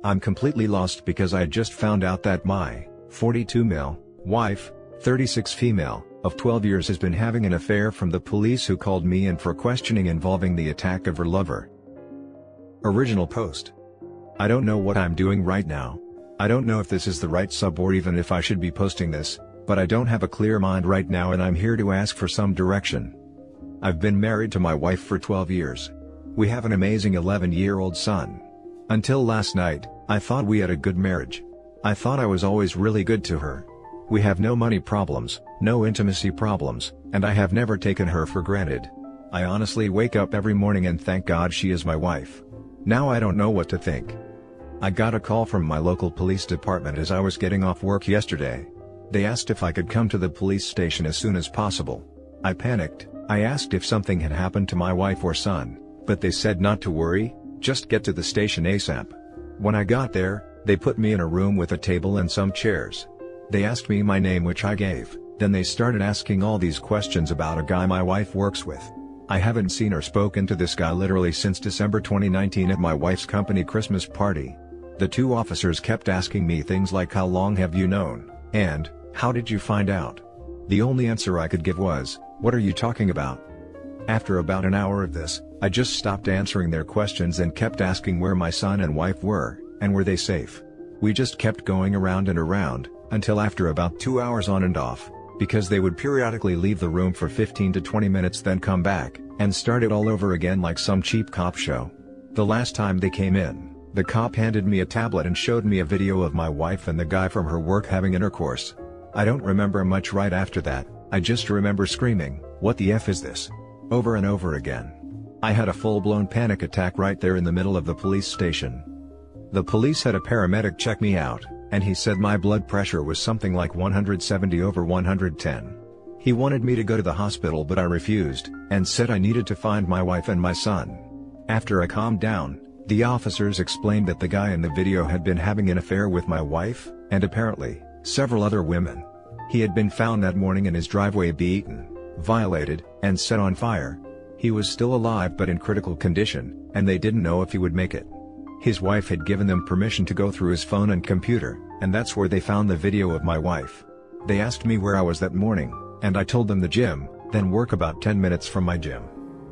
I'm completely lost because I just found out that my 42 male wife, 36 female, of 12 years has been having an affair from the police who called me in for questioning involving the attack of her lover. Original post. I don't know what I'm doing right now. I don't know if this is the right sub or even if I should be posting this, but I don't have a clear mind right now and I'm here to ask for some direction. I've been married to my wife for 12 years. We have an amazing 11-year-old son. Until last night, I thought we had a good marriage. I thought I was always really good to her. We have no money problems, no intimacy problems, and I have never taken her for granted. I honestly wake up every morning and thank God she is my wife. Now I don't know what to think. I got a call from my local police department as I was getting off work yesterday. They asked if I could come to the police station as soon as possible. I panicked. I asked if something had happened to my wife or son, but they said not to worry, just get to the station ASAP. When I got there, they put me in a room with a table and some chairs. They asked me my name, which I gave, then they started asking all these questions about a guy my wife works with. I haven't seen or spoken to this guy literally since December 2019 at my wife's company Christmas party. The two officers kept asking me things like how long have you known, and, how did you find out? The only answer I could give was, what are you talking about? After about an hour of this, I just stopped answering their questions and kept asking where my son and wife were, and were they safe. We just kept going around and around, until after about 2 hours on and off, because they would periodically leave the room for 15 to 20 minutes then come back, and start it all over again like some cheap cop show. The last time they came in, the cop handed me a tablet and showed me a video of my wife and the guy from her work having intercourse. I don't remember much right after that, I just remember screaming, "What the F is this?" over and over again. I had a full-blown panic attack right there in the middle of the police station. The police had a paramedic check me out, and he said my blood pressure was something like 170/110. He wanted me to go to the hospital but I refused, and said I needed to find my wife and my son. After I calmed down, the officers explained that the guy in the video had been having an affair with my wife, and apparently, several other women. He had been found that morning in his driveway beaten, violated, and set on fire. He was still alive but in critical condition, and they didn't know if he would make it. His wife had given them permission to go through his phone and computer, and that's where they found the video of my wife. They asked me where I was that morning, and I told them the gym, then work about 10 minutes from my gym.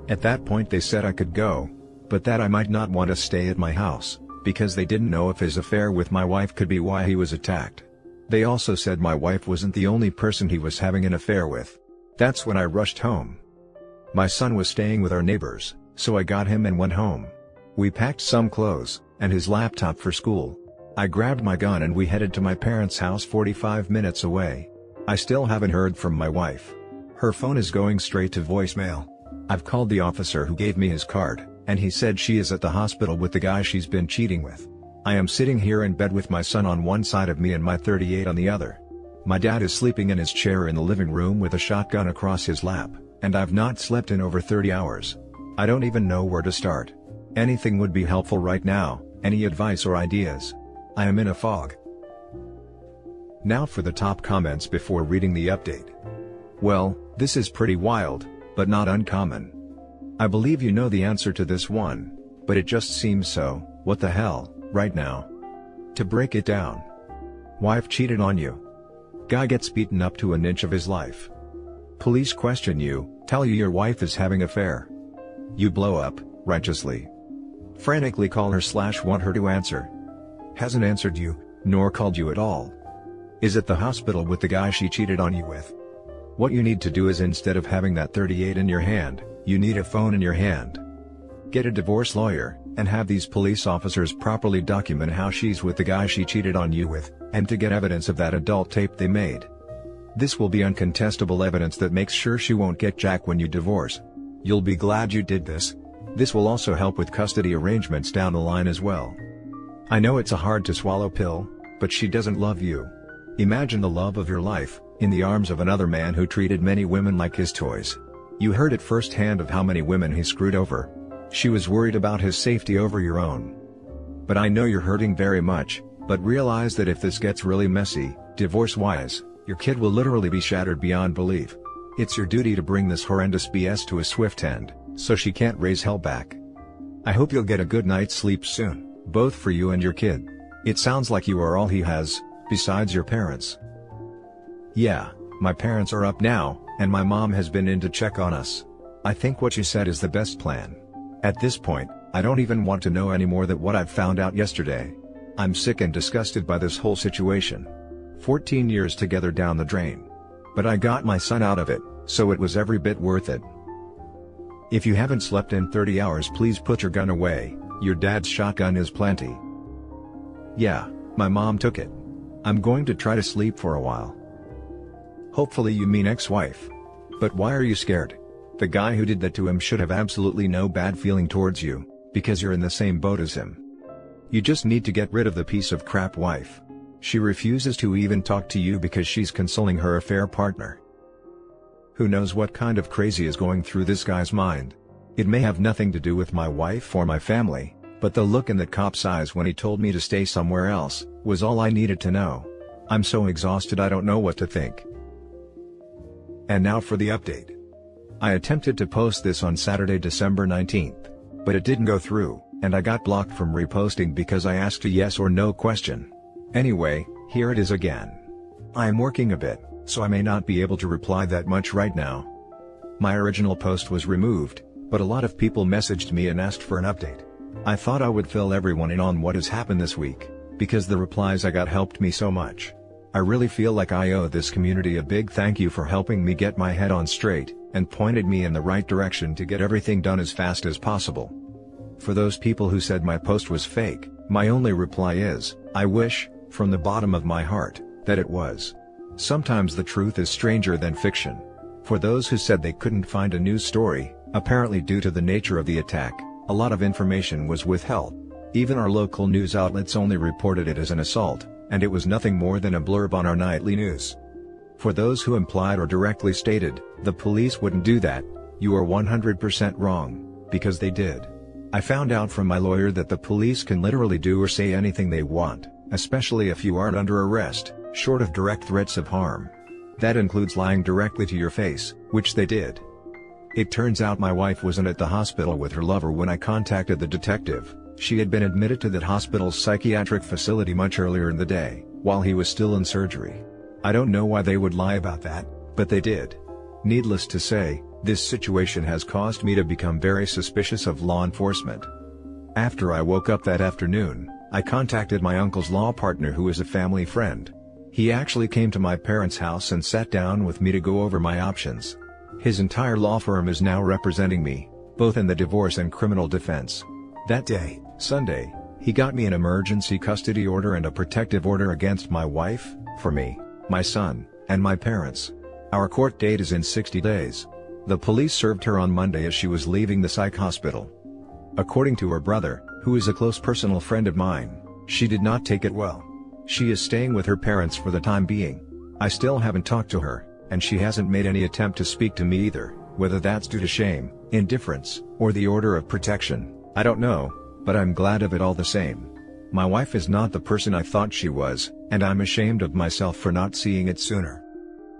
At that point they said I could go, but that I might not want to stay at my house, because they didn't know if his affair with my wife could be why he was attacked. They also said my wife wasn't the only person he was having an affair with. That's when I rushed home. My son was staying with our neighbors, so I got him and went home. We packed some clothes, and his laptop for school. I grabbed my gun and we headed to my parents' house 45 minutes away. I still haven't heard from my wife. Her phone is going straight to voicemail. I've called the officer who gave me his card, and he said she is at the hospital with the guy she's been cheating with. I am sitting here in bed with my son on one side of me and my 38 on the other. My dad is sleeping in his chair in the living room with a shotgun across his lap, and I've not slept in over 30 hours. I don't even know where to start. Anything would be helpful right now, any advice or ideas. I am in a fog. Now for the top comments before reading the update. Well, this is pretty wild, but not uncommon. I believe you know the answer to this one, but it just seems so, what the hell, right now. To break it down. Wife cheated on you. Guy gets beaten up to an inch of his life. Police question you, tell you your wife is having an affair. You blow up, righteously. Frantically call her/want her to answer. Hasn't answered you, nor called you at all. Is at the hospital with the guy she cheated on you with. What you need to do is, instead of having that 38 in your hand, you need a phone in your hand. Get a divorce lawyer, and have these police officers properly document how she's with the guy she cheated on you with, and to get evidence of that adult tape they made. This will be uncontestable evidence that makes sure she won't get jack when you divorce. You'll be glad you did this. This will also help with custody arrangements down the line as well. I know it's a hard to swallow pill, but she doesn't love you. Imagine the love of your life, in the arms of another man who treated many women like his toys. You heard it firsthand of how many women he screwed over. She was worried about his safety over your own. But I know you're hurting very much, but realize that if this gets really messy, divorce-wise, your kid will literally be shattered beyond belief. It's your duty to bring this horrendous BS to a swift end, so she can't raise hell back. I hope you'll get a good night's sleep soon, both for you and your kid. It sounds like you are all he has, besides your parents. Yeah, my parents are up now, and my mom has been in to check on us. I think what you said is the best plan. At this point, I don't even want to know any more than what I've found out yesterday. I'm sick and disgusted by this whole situation. 14 years together down the drain. But I got my son out of it, so it was every bit worth it. If you haven't slept in 30 hours, please put your gun away. Your dad's shotgun is plenty. Yeah, my mom took it. I'm going to try to sleep for a while. Hopefully you mean ex-wife. But why are you scared? The guy who did that to him should have absolutely no bad feeling towards you, because you're in the same boat as him. You just need to get rid of the piece of crap wife. She refuses to even talk to you because she's consoling her affair partner. Who knows what kind of crazy is going through this guy's mind? It may have nothing to do with my wife or my family, but the look in that cop's eyes when he told me to stay somewhere else was all I needed to know. I'm so exhausted I don't know what to think. And now for the update. I attempted to post this on Saturday, December 19th, but it didn't go through, and I got blocked from reposting because I asked a yes or no question. Anyway, here it is again. I am working a bit, so I may not be able to reply that much right now. My original post was removed, but a lot of people messaged me and asked for an update. I thought I would fill everyone in on what has happened this week, because the replies I got helped me so much. I really feel like I owe this community a big thank you for helping me get my head on straight, and pointed me in the right direction to get everything done as fast as possible. For those people who said my post was fake, my only reply is, I wish, from the bottom of my heart, that it was. Sometimes the truth is stranger than fiction. For those who said they couldn't find a news story, apparently due to the nature of the attack, a lot of information was withheld. Even our local news outlets only reported it as an assault, and it was nothing more than a blurb on our nightly news. For those who implied or directly stated, the police wouldn't do that, you are 100% wrong, because they did. I found out from my lawyer that the police can literally do or say anything they want, especially if you aren't under arrest, short of direct threats of harm. That includes lying directly to your face, which they did. It turns out my wife wasn't at the hospital with her lover when I contacted the detective. She had been admitted to that hospital's psychiatric facility much earlier in the day, while he was still in surgery. I don't know why they would lie about that, but they did. Needless to say, this situation has caused me to become very suspicious of law enforcement. After I woke up that afternoon, I contacted my uncle's law partner who is a family friend. He actually came to my parents' house and sat down with me to go over my options. His entire law firm is now representing me, both in the divorce and criminal defense. That day, Sunday, he got me an emergency custody order and a protective order against my wife, for me, my son, and my parents. Our court date is in 60 days. The police served her on Monday as she was leaving the psych hospital. According to her brother, who is a close personal friend of mine, she did not take it well. She is staying with her parents for the time being. I still haven't talked to her, and she hasn't made any attempt to speak to me either, whether that's due to shame, indifference, or the order of protection, I don't know, but I'm glad of it all the same. My wife is not the person I thought she was, and I'm ashamed of myself for not seeing it sooner.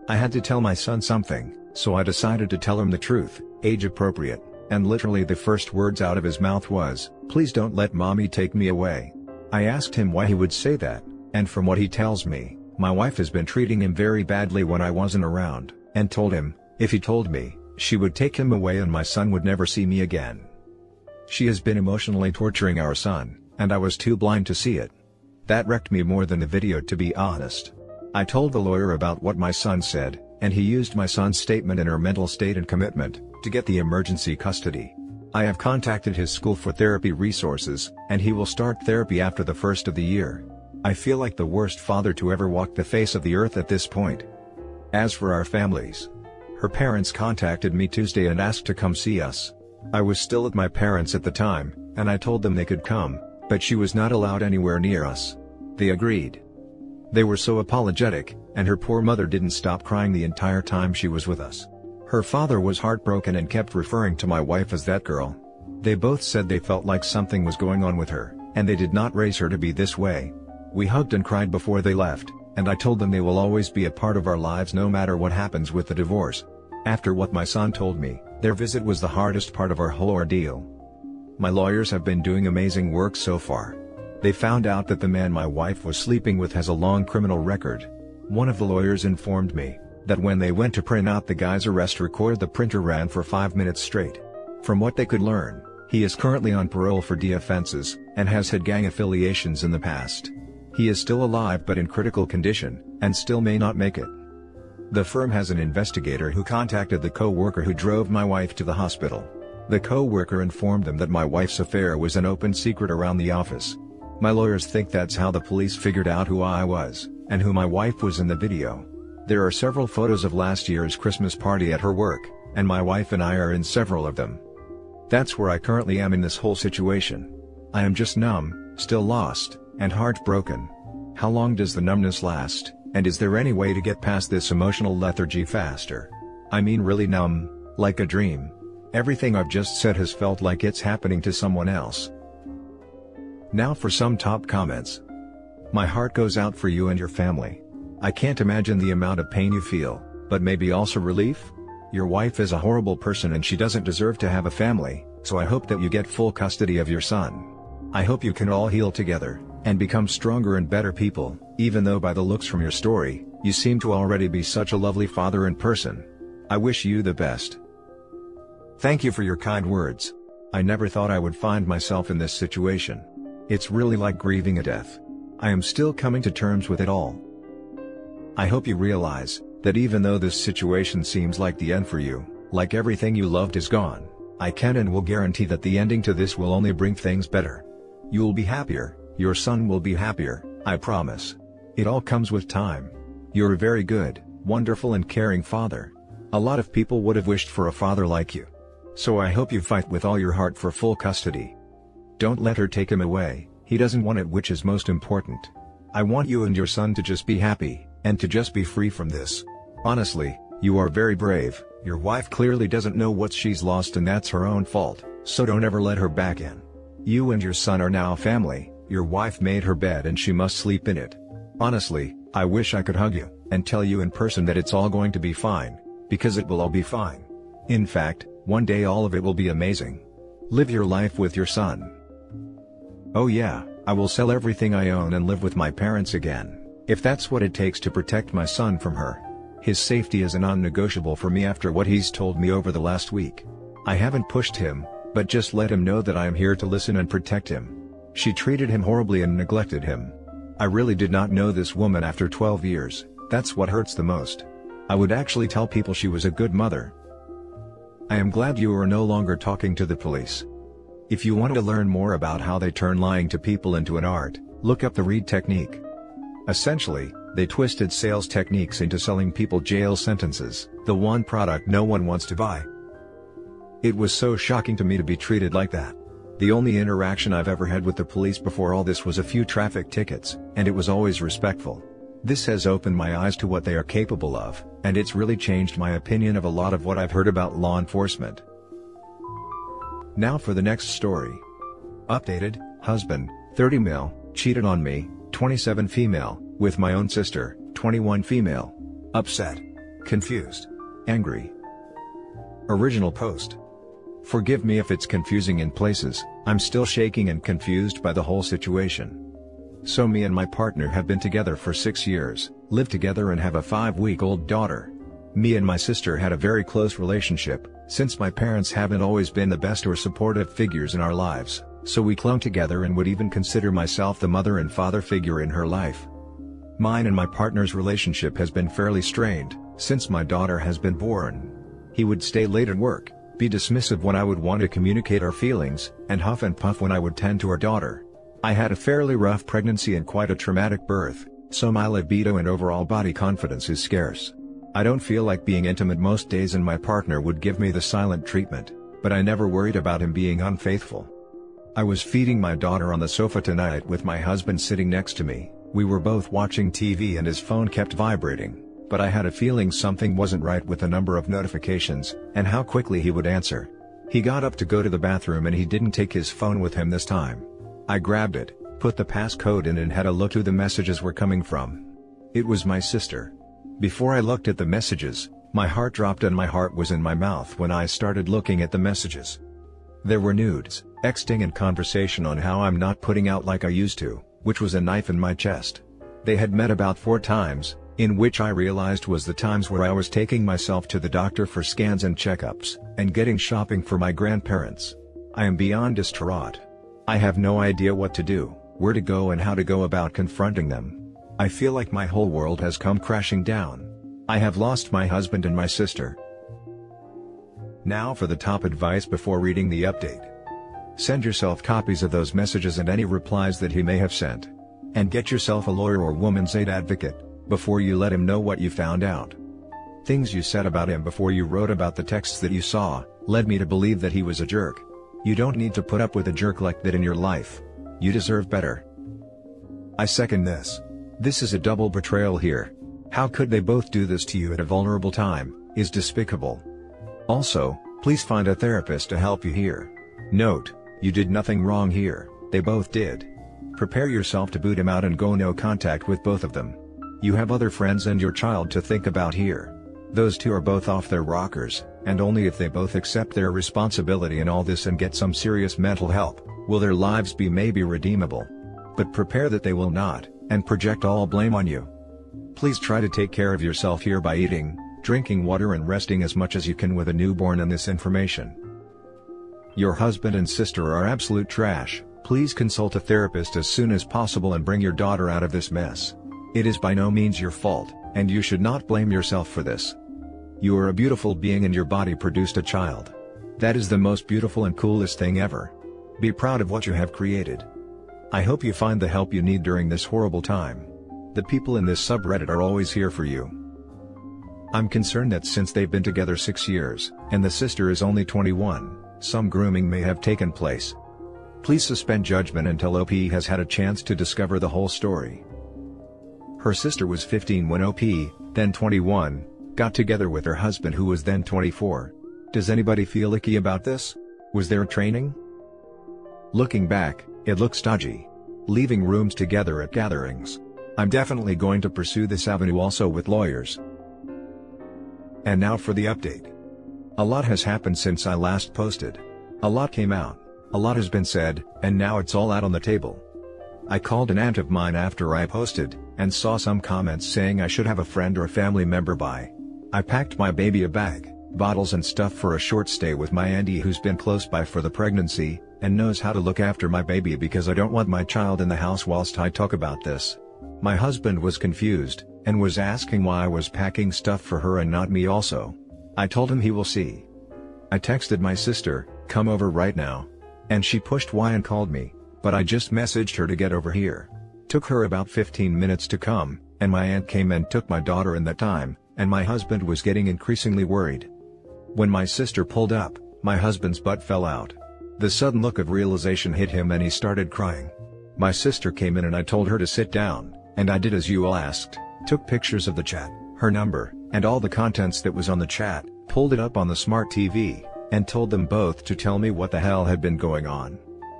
I had to tell my son something, so I decided to tell him the truth, age appropriate, and literally the first words out of his mouth was, "Please don't let mommy take me away." I asked him why he would say that, and from what he tells me, my wife has been treating him very badly when I wasn't around, and told him, if he told me, she would take him away and my son would never see me again. She has been emotionally torturing our son, and I was too blind to see it. That wrecked me more than the video, to be honest. I told the lawyer about what my son said, and he used my son's statement and her mental state and commitment to get the emergency custody. I have contacted his school for therapy resources, and he will start therapy after the first of the year. I feel like the worst father to ever walk the face of the earth at this point. As for our families, her parents contacted me Tuesday and asked to come see us. I was still at my parents' at the time, and I told them they could come, but she was not allowed anywhere near us. They agreed. They were so apologetic, and her poor mother didn't stop crying the entire time she was with us. Her father was heartbroken and kept referring to my wife as that girl. They both said they felt like something was going on with her, and they did not raise her to be this way. We hugged and cried before they left, and I told them they will always be a part of our lives no matter what happens with the divorce. After what my son told me, their visit was the hardest part of our whole ordeal. My lawyers have been doing amazing work so far. They found out that the man my wife was sleeping with has a long criminal record. One of the lawyers informed me that when they went to print out the guy's arrest record, the printer ran for 5 minutes straight. From what they could learn, he is currently on parole for D offenses, and has had gang affiliations in the past. He is still alive but in critical condition, and still may not make it. The firm has an investigator who contacted the co-worker who drove my wife to the hospital. The co-worker informed them that my wife's affair was an open secret around the office. My lawyers think that's how the police figured out who I was, and who my wife was in the video. There are several photos of last year's Christmas party at her work, and my wife and I are in several of them. That's where I currently am in this whole situation. I am just numb, still lost, and heartbroken. How long does the numbness last, and is there any way to get past this emotional lethargy faster? I mean really numb, like a dream. Everything I've just said has felt like it's happening to someone else. Now for some top comments. My heart goes out for you and your family. I can't imagine the amount of pain you feel, but maybe also relief? Your wife is a horrible person and she doesn't deserve to have a family, so I hope that you get full custody of your son. I hope you can all heal together, and become stronger and better people, even though by the looks from your story, you seem to already be such a lovely father in person. I wish you the best. Thank you for your kind words. I never thought I would find myself in this situation. It's really like grieving a death. I am still coming to terms with it all. I hope you realize that even though this situation seems like the end for you, like everything you loved is gone, I can and will guarantee that the ending to this will only bring things better. You'll be happier, your son will be happier, I promise. It all comes with time. You're a very good, wonderful and caring father. A lot of people would have wished for a father like you. So I hope you fight with all your heart for full custody. Don't let her take him away, he doesn't want it, which is most important. I want you and your son to just be happy, and to just be free from this. Honestly, you are very brave. Your wife clearly doesn't know what she's lost and that's her own fault, so don't ever let her back in. You and your son are now family, your wife made her bed and she must sleep in it. Honestly, I wish I could hug you, and tell you in person that it's all going to be fine, because it will all be fine. In fact, one day all of it will be amazing. Live your life with your son. Oh yeah, I will sell everything I own and live with my parents again, if that's what it takes to protect my son from her. His safety is a non-negotiable for me after what he's told me over the last week. I haven't pushed him, but just let him know that I am here to listen and protect him. She treated him horribly and neglected him. I really did not know this woman after 12 years, that's what hurts the most. I would actually tell people she was a good mother. I am glad you are no longer talking to the police. If you want to learn more about how they turn lying to people into an art, look up the Reed technique. Essentially, they twisted sales techniques into selling people jail sentences, the one product no one wants to buy. It was so shocking to me to be treated like that. The only interaction I've ever had with the police before all this was a few traffic tickets, and it was always respectful. This has opened my eyes to what they are capable of, and it's really changed my opinion of a lot of what I've heard about law enforcement. Now for the next story. Updated, husband, 30 male, cheated on me, 27 female, with my own sister, 21 female. Upset. Confused. Angry. Original post. Forgive me if it's confusing in places, I'm still shaking and confused by the whole situation. So me and my partner have been together for 6 years, live together and have a 5-week-old daughter. Me and my sister had a very close relationship, since my parents haven't always been the best or supportive figures in our lives, so we clung together and would even consider myself the mother and father figure in her life. Mine and my partner's relationship has been fairly strained, since my daughter has been born. He would stay late at work, be dismissive when I would want to communicate our feelings, and huff and puff when I would tend to our daughter. I had a fairly rough pregnancy and quite a traumatic birth, so my libido and overall body confidence is scarce. I don't feel like being intimate most days and my partner would give me the silent treatment, but I never worried about him being unfaithful. I was feeding my daughter on the sofa tonight with my husband sitting next to me. We were both watching TV and his phone kept vibrating, but I had a feeling something wasn't right with the number of notifications, and how quickly he would answer. He got up to go to the bathroom and he didn't take his phone with him this time. I grabbed it, put the passcode in and had a look who the messages were coming from. It was my sister. Before I looked at the messages, my heart dropped and my heart was in my mouth when I started looking at the messages. There were nudes, texting and conversation on how I'm not putting out like I used to, which was a knife in my chest. They had met about 4 times, in which I realized was the times where I was taking myself to the doctor for scans and checkups, and getting shopping for my grandparents. I am beyond distraught. I have no idea what to do, where to go and how to go about confronting them. I feel like my whole world has come crashing down. I have lost my husband and my sister. Now for the top advice before reading the update. Send yourself copies of those messages and any replies that he may have sent. And get yourself a lawyer or woman's aid advocate, before you let him know what you found out. Things you said about him before you wrote about the texts that you saw, led me to believe that he was a jerk. You don't need to put up with a jerk like that in your life. You deserve better. I second this. This is a double betrayal here. How could they both do this to you at a vulnerable time, is despicable. Also, please find a therapist to help you here. Note, you did nothing wrong here, they both did. Prepare yourself to boot him out and go no contact with both of them. You have other friends and your child to think about here. Those two are both off their rockers, and only if they both accept their responsibility in all this and get some serious mental help, will their lives be maybe redeemable. But prepare that they will not, and project all blame on you. Please try to take care of yourself here by eating, drinking water and resting as much as you can with a newborn and this information. Your husband and sister are absolute trash. Please consult a therapist as soon as possible and bring your daughter out of this mess. It is by no means your fault, and you should not blame yourself for this. You are a beautiful being and your body produced a child. That is the most beautiful and coolest thing ever. Be proud of what you have created. I hope you find the help you need during this horrible time. The people in this subreddit are always here for you. I'm concerned that since they've been together 6 years, and the sister is only 21, some grooming may have taken place. Please suspend judgment until OP has had a chance to discover the whole story. Her sister was 15 when OP, then 21, got together with her husband who was then 24. Does anybody feel icky about this? Was there training? Looking back, it looks dodgy. Leaving rooms together at gatherings. I'm definitely going to pursue this avenue also with lawyers. And now for the update. A lot has happened since I last posted. A lot came out, a lot has been said, and now it's all out on the table. I called an aunt of mine after I posted, and saw some comments saying I should have a friend or family member by. I packed my baby a bag, bottles and stuff for a short stay with my auntie who's been close by for the pregnancy, and knows how to look after my baby because I don't want my child in the house whilst I talk about this. My husband was confused, and was asking why I was packing stuff for her and not me also. I told him he will see. I texted my sister, come over right now. And she pushed Y and called me, but I just messaged her to get over here. Took her about 15 minutes to come, and my aunt came and took my daughter in that time, and my husband was getting increasingly worried. When my sister pulled up, my husband's butt fell out. The sudden look of realization hit him and he started crying. My sister came in and I told her to sit down, and I did as you all asked. Took pictures of the chat, her number, and all the contents that was on the chat, pulled it up on the smart TV, and told them both to tell me what the hell had been going on.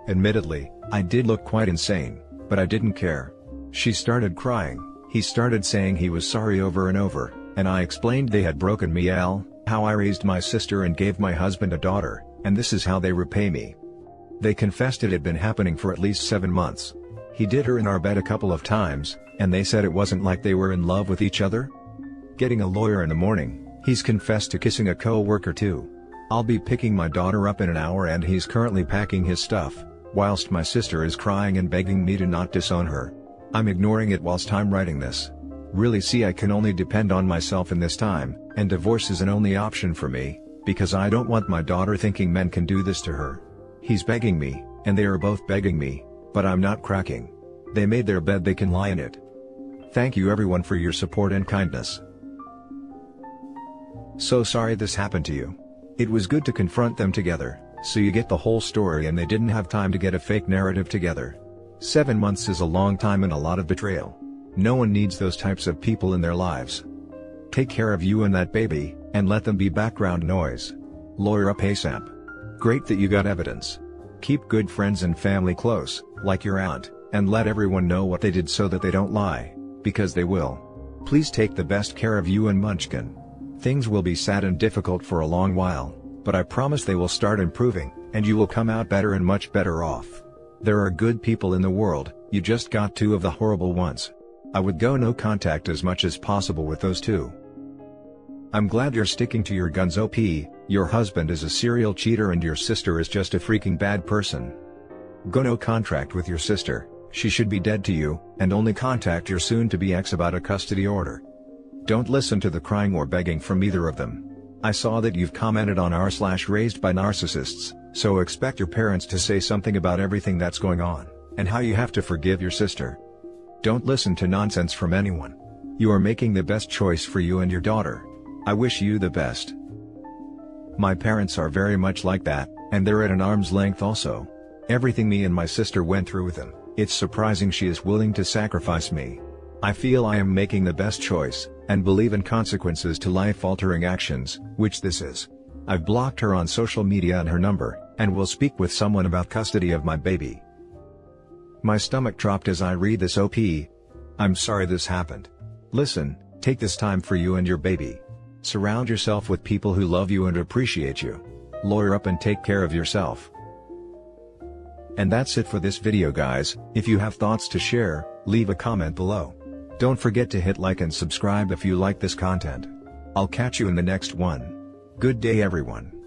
Admittedly, I did look quite insane, but I didn't care. She started crying, he started saying he was sorry over and over, and I explained they had broken me, how I raised my sister and gave my husband a daughter, and this is how they repay me. They confessed it had been happening for at least 7 months. He did her in our bed a couple of times, and they said it wasn't like they were in love with each other. Getting a lawyer in the morning, he's confessed to kissing a co-worker too. I'll be picking my daughter up in an hour and he's currently packing his stuff, whilst my sister is crying and begging me to not disown her. I'm ignoring it whilst I'm writing this. Really see, I can only depend on myself in this time, and divorce is an only option for me, because I don't want my daughter thinking men can do this to her. He's begging me, and they are both begging me, but I'm not cracking. They made their bed, they can lie in it. Thank you everyone for your support and kindness. So sorry this happened to you. It was good to confront them together, so you get the whole story and they didn't have time to get a fake narrative together. 7 months is a long time and a lot of betrayal. No one needs those types of people in their lives. Take care of you and that baby, and let them be background noise. Lawyer up ASAP. Great that you got evidence. Keep good friends and family close, like your aunt, and let everyone know what they did so that they don't lie, because they will. Please take the best care of you and Munchkin. Things will be sad and difficult for a long while, but I promise they will start improving, and you will come out better and much better off. There are good people in the world, you just got two of the horrible ones. I would go no contact as much as possible with those two. I'm glad you're sticking to your guns, OP. Your husband is a serial cheater and your sister is just a freaking bad person. Go no contract with your sister, she should be dead to you, and only contact your soon-to-be ex about a custody order. Don't listen to the crying or begging from either of them. I saw that you've commented on r/raised by narcissists, so expect your parents to say something about everything that's going on, and how you have to forgive your sister. Don't listen to nonsense from anyone. You are making the best choice for you and your daughter. I wish you the best. My parents are very much like that, and they're at an arm's length also. Everything me and my sister went through with them, it's surprising she is willing to sacrifice me. I feel I am making the best choice, and believe in consequences to life-altering actions, which this is. I've blocked her on social media and her number, and will speak with someone about custody of my baby. My stomach dropped as I read this, OP. I'm sorry this happened. Listen, take this time for you and your baby. Surround yourself with people who love you and appreciate you. Lawyer up and take care of yourself. And that's it for this video, guys. If you have thoughts to share, leave a comment below. Don't forget to hit like and subscribe if you like this content. I'll catch you in the next one. Good day, everyone.